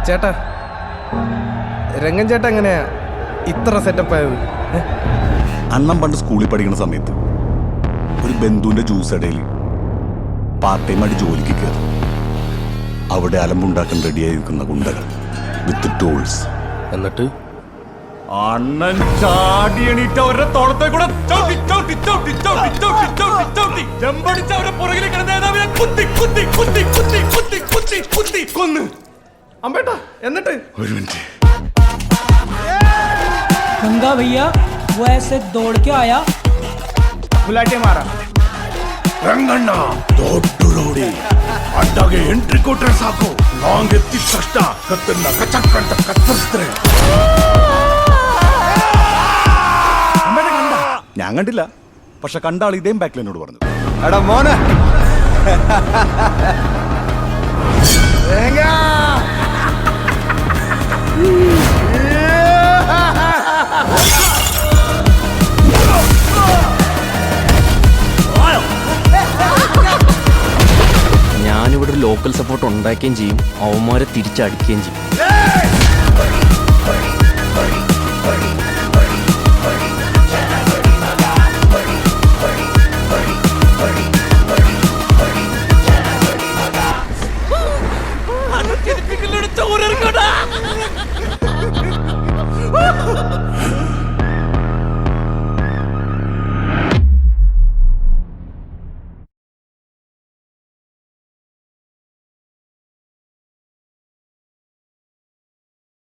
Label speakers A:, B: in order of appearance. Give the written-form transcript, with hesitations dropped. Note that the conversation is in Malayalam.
A: ചേട്ടാ, രംഗൻ ചേട്ടാ എങ്ങനെയാ ഇത്ര സെറ്റപ്പ് ആയത്?
B: അണ്ണൻ പണ്ട് സ്കൂളിൽ പഠിക്കുന്ന സമയത്ത് ഒരു ബന്ധുവിന്റെ ജ്യൂസ് ഇടയിൽ പാർട്ട് ടൈം ആയിട്ട് ജോലിക്ക് കയറി. അവിടെ അലമ്പുണ്ടാക്കാൻ റെഡിയായി നിൽക്കുന്ന ഗുണ്ടകൾ വിത്ത് ടൂൾസ്.
A: എന്നിട്ട്
B: അണ്ണൻ ചാടി എണീറ്റ് അവരുടെ തോളത്തെ കൂടെ ചവിട്ടി ചവിട്ടി ചവിട്ടി ചവിട്ടി ചവിട്ടി ചവിട്ടി ചവിട്ടി ചെമ്പടിച്ച് അവരുടെ പുറകിൽ കിടന്ന നേതാവിനെ കുത്തി കുത്തി കുത്തി കുത്തി കുത്തി കുത്തി കുത്തി കൊന്ന്.
A: അമ്പേട്ടാ എന്നിട്ട്
B: ഒരു മിനിറ്റ്.
C: गंगा भैया वो ऐसे दौड़ के आया,
A: बुलाटे मारा.
B: ರಂಗಣ್ಣ ದೊಡ್ಡ ರೋಡಿ ಅಡ್ಡಾಗೆ ಎಂಟ್ರಿ ಕೊಟ್ರೆ ಸಾಕು. ಲಾಂಗ್ ಎತ್ತಿದ ತಕ್ಷಣ ಕತ್ತನ್ನ ಕಚಕ್ ಅಂತ ಕತ್ತರಿಸ್ತಾರೆ. ഞാൻ കണ്ടില്ല, പക്ഷെ കണ്ടാൾ ഇതേം ബാക്കിൽ എന്നോട് പറഞ്ഞു.
A: എടാ മോനെ,
D: ഞാനിവിടെ ഒരു ലോക്കൽ സപ്പോർട്ട് ഉണ്ടാക്കുകയും ചെയ്യും, അവന്മാരെ തിരിച്ചടിക്കുകയും ചെയ്യും.